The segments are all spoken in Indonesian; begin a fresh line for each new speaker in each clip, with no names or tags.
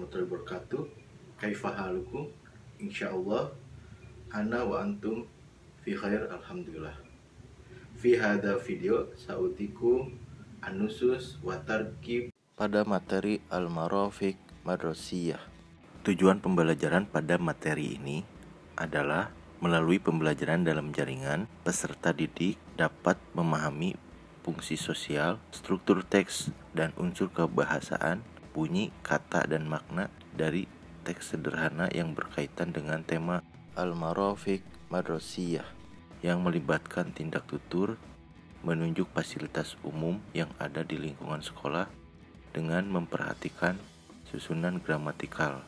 warahmatullahi wabarakatuh. Kaifa halukum? Insyaallah ana wa antum fi khair alhamdulillah. Fi hadha video sautiku anusus wa tarkib pada materi al-marafiq madrasiyah. Tujuan pembelajaran pada materi ini adalah melalui pembelajaran dalam jaringan, peserta didik dapat memahami fungsi sosial, struktur teks, dan unsur kebahasaan, bunyi, kata, dan makna dari teks sederhana yang berkaitan dengan tema al-marafiq madrasiyah yang melibatkan tindak tutur, menunjuk fasilitas umum yang ada di lingkungan sekolah dengan memperhatikan susunan gramatikal.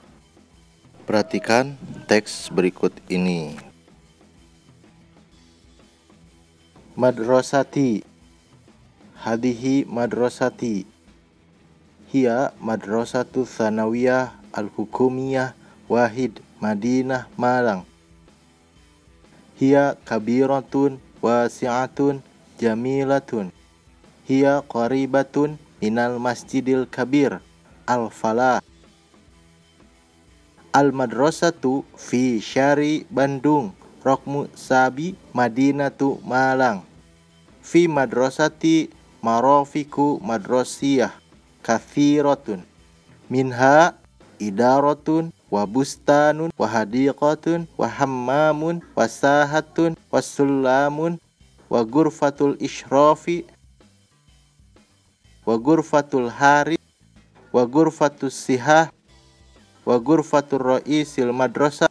Perhatikan teks berikut ini. Madrasati, hadihi madrasati, hiya madrasatu tsanawiyah al-hukumiyah wahid Madinah Malang. Hiya kabiratun wasi'atun jamilatun. Hiya qaribatun minal masjidil kabir al-falah. Al-madrasatu fi syari Bandung Rokmu Sabi Madinatu Malang. Fi madrasati marafiku madrasiyah kathiratun. Minha idaratun wa bustanun wa hadiqatun wa hammamun wa sahatun wa sulamun wa gurfatul ishrafi wa gurfatul hari wa gurfatus sihah wa gurfatul ra'isil madrasah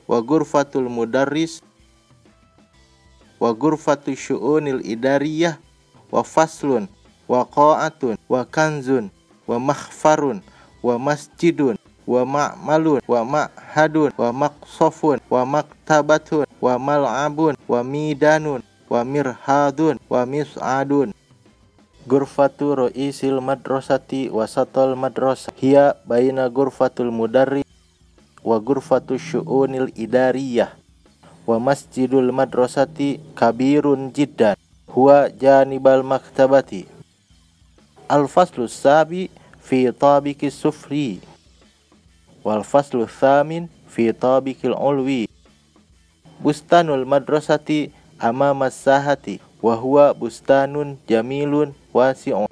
wa gurfatul mudarris wa gurfatul syu'unil idariyah wa faslun wa qa'atun wa kanzun wa makhfarun wa masjidun wa ma'malun wa ma'hadun wa maqsofun wa maktabatun wa mal'abun wa midanun wa mirhadun wa mis'adun. Gurfatu ra'isil madrasati wasatul madrasah hiya baina gurfatul mudarris wa gurfatu syu'unil idariyah wa masjidul madrasati kabirun jiddan huwa janibal maktabati. Al-faslu sabi fi tabiki sufri wal faslu thamin fi tabikil ulwi. Bustanul madrasati amama sahati wa huwa bustanun jamilun wasi'un.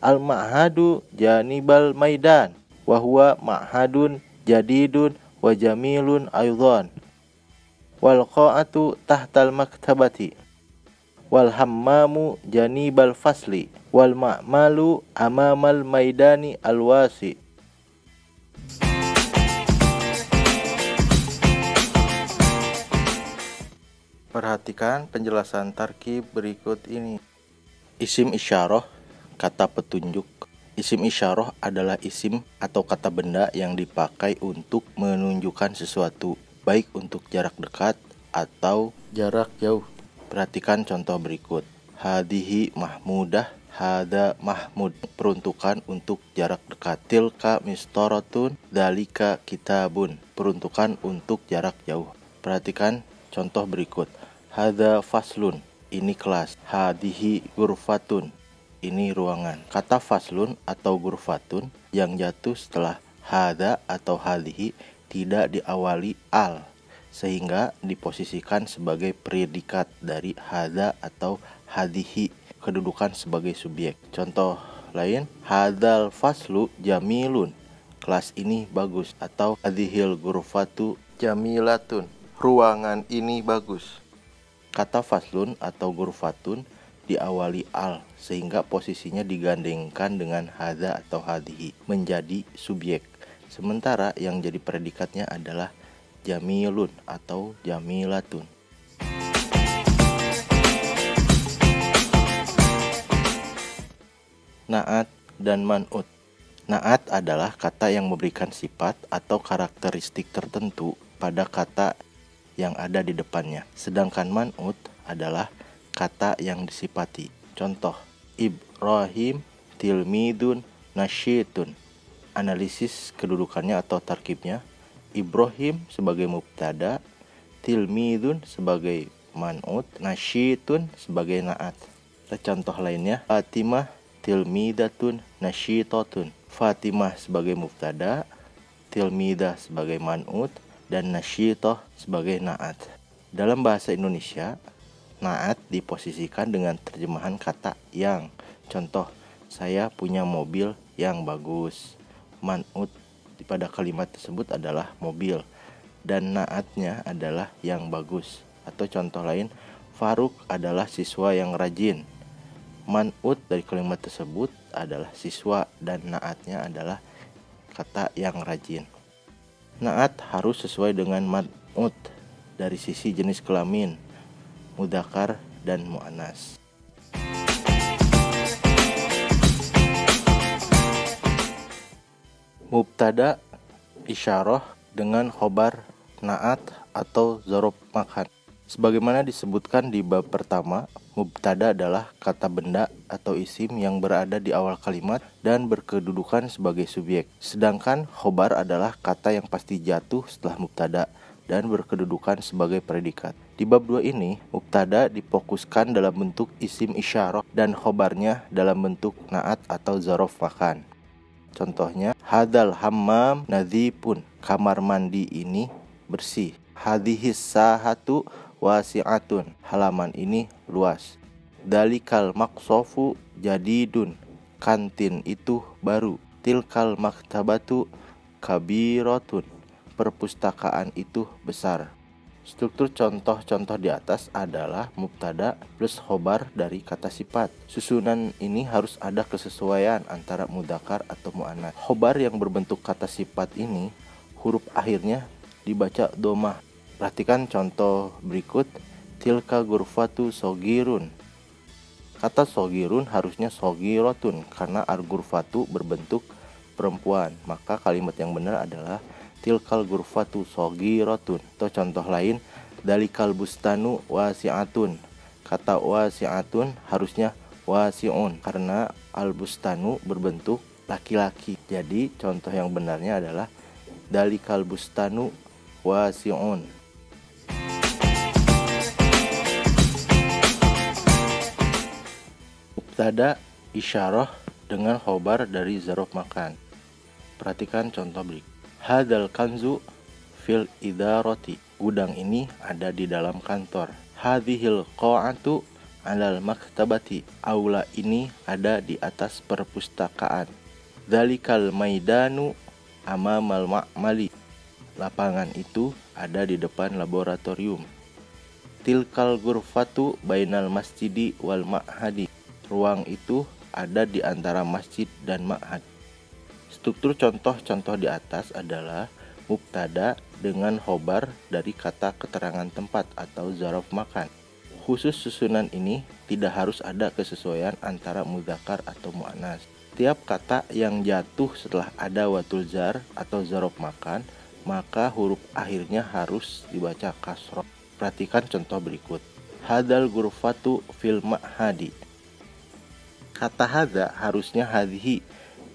Al-ma'hadu janibal maidan wa huwa ma'hadun jadidun wa jamilun aydan. Wal qa'atu tahtal maktabati wal hammamu janibal fasli wal ma'malu amamal maidani alwasi. Perhatikan penjelasan tarkib berikut ini. Isim isyarah, kata petunjuk. Isim isyarah adalah isim atau kata benda yang dipakai untuk menunjukkan sesuatu, baik untuk jarak dekat atau jarak jauh. Perhatikan contoh berikut. Hadihi mahmudah, hada mahmud. Peruntukan untuk jarak dekat. Tilka mistoratun, dalika kitabun. Peruntukan untuk jarak jauh. Perhatikan contoh berikut. Hada faslun, ini kelas. Hadihi gurfatun, ini ruangan. Kata faslun atau gurfatun yang jatuh setelah hada atau hadihi tidak diawali al, sehingga diposisikan sebagai predikat dari hada atau hadihi, kedudukan sebagai subjek. Contoh lain, hadal faslu jamilun, kelas ini bagus. Atau hadhil gurfatu jamilatun, ruangan ini bagus. Kata faslun atau gurfatun diawali al, sehingga posisinya digandengkan dengan hadza atau hadhihi, menjadi subjek. Sementara yang jadi predikatnya adalah jamilun atau jamilatun. Na'at dan man'ut. Na'at adalah kata yang memberikan sifat atau karakteristik tertentu pada kata yang ada di depannya. Sedangkan man'ut adalah kata yang disifati. Contoh, Ibrahim tilmidun nasyitun. Analisis kedudukannya atau tarkibnya. Ibrahim sebagai mubtada, tilmidun sebagai man'ut, nasyitun sebagai na'at. Contoh lainnya, Fatimah tilmidatun nasyitatun. Fatimah sebagai mubtada, tilmidah sebagai man'ut, dan nasyitoh sebagai na'at. Dalam bahasa Indonesia, na'at diposisikan dengan terjemahan kata yang. Contoh, saya punya mobil yang bagus. Man'ut pada kalimat tersebut adalah mobil, dan na'atnya adalah yang bagus. Atau contoh lain, Faruk adalah siswa yang rajin. Man'ut dari kalimat tersebut adalah siswa, dan na'atnya adalah kata yang rajin. Na'at harus sesuai dengan man'ut dari sisi jenis kelamin, mudzakkar dan muannas. Mubtada isyarah dengan khobar na'at atau dzaraf makan. Sebagaimana disebutkan di bab pertama, mubtada adalah kata benda atau isim yang berada di awal kalimat dan berkedudukan sebagai subjek. Sedangkan khobar adalah kata yang pasti jatuh setelah mubtada dan berkedudukan sebagai predikat. Di bab 2 ini, mubtada difokuskan dalam bentuk isim isyarah dan khobarnya dalam bentuk na'at atau dzaraf makan. Contohnya, hadal hammam nadzifun, kamar mandi ini bersih. Hadhis sahatu wasi'atun, halaman ini luas. Dalikal maqsofu jadidun, kantin itu baru. Tilkal maktabatu kabiratun, perpustakaan itu besar. Struktur contoh-contoh di atas adalah mubtada plus khobar dari kata sifat. Susunan ini harus ada kesesuaian antara mudzakkar atau muannats. Khobar yang berbentuk kata sifat ini, huruf akhirnya dibaca domah. Perhatikan contoh berikut. Tilka gurfatu sogirun. Kata sogirun harusnya sogirotun karena al-gurfatu berbentuk perempuan. Maka kalimat yang benar adalah tilkal gurfatu sogirotun. Atau contoh lain, dalikal bustanu wasi'atun. Kata wasi'atun harusnya wasi'un karena al-bustanu berbentuk laki-laki. Jadi contoh yang benarnya adalah dalikal bustanu wasi'un. Mubtada isyarah dengan khobar dari dzaraf makan. Perhatikan contoh berikut. Hadal kanzu fil idarati, gudang ini ada di dalam kantor. Hadhil qa'atu alal maktabati, aula ini ada di atas perpustakaan. Dzalikal maidanu amamal ma'mali, lapangan itu ada di depan laboratorium. Tilkal ghurfatu bainal masjidi wal ma'hadi, ruang itu ada di antara masjid dan ma'had. Struktur contoh-contoh di atas adalah mubtada dengan khobar dari kata keterangan tempat atau dzaraf makan. Khusus susunan ini tidak harus ada kesesuaian antara mudzakkar atau muannats. Tiap kata yang jatuh setelah ada watul jar atau dzaraf makan, maka huruf akhirnya harus dibaca kasroh. Perhatikan contoh berikut. Hadal ghurfatu fil ma'hadi. Kata hadza harusnya hadhi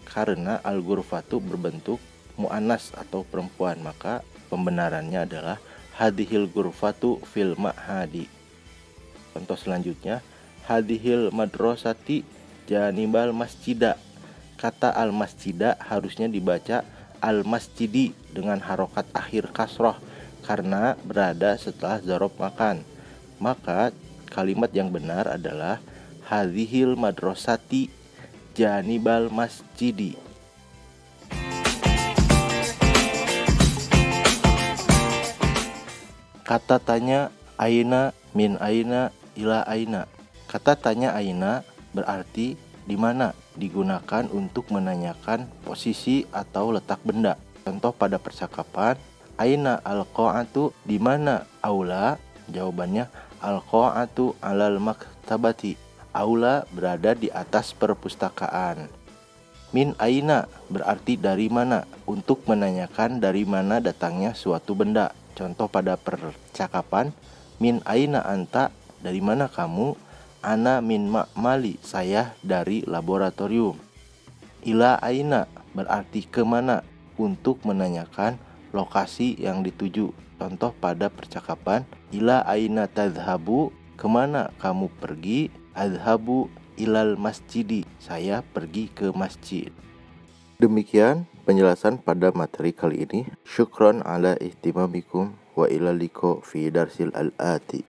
karena al-ghurfatu berbentuk muannas atau perempuan, maka pembenarannya adalah hadhil ghurfatu fil ma'hadi. Contoh selanjutnya, hadhil madrasati janibal masjida. Kata al-masjida harusnya dibaca al-masjidi dengan harokat akhir kasroh karena berada setelah dzaraf makan. Maka kalimat yang benar adalah hadhil madrasati janibal masjidi. Kata tanya aina min aina ila aina. Kata tanya aina berarti di mana, digunakan untuk menanyakan posisi atau letak benda. Contoh pada percakapan, aina al-qa'atu, di mana aula? Jawabannya al-qa'atu alal maktabati. Aula berada di atas perpustakaan. Min aina berarti dari mana, untuk menanyakan dari mana datangnya suatu benda. Contoh pada percakapan, min aina anta, dari mana kamu? Ana min ma'mali, saya dari laboratorium. Ila aina berarti kemana, untuk menanyakan lokasi yang dituju. Contoh pada percakapan, ila aina tadhhabu, kemana kamu pergi? Adhabu ilal masjidi, saya pergi ke masjid. Demikian penjelasan pada materi kali ini. Syukron ala ihtimamikum wa ila liqa fi darsil al-ati.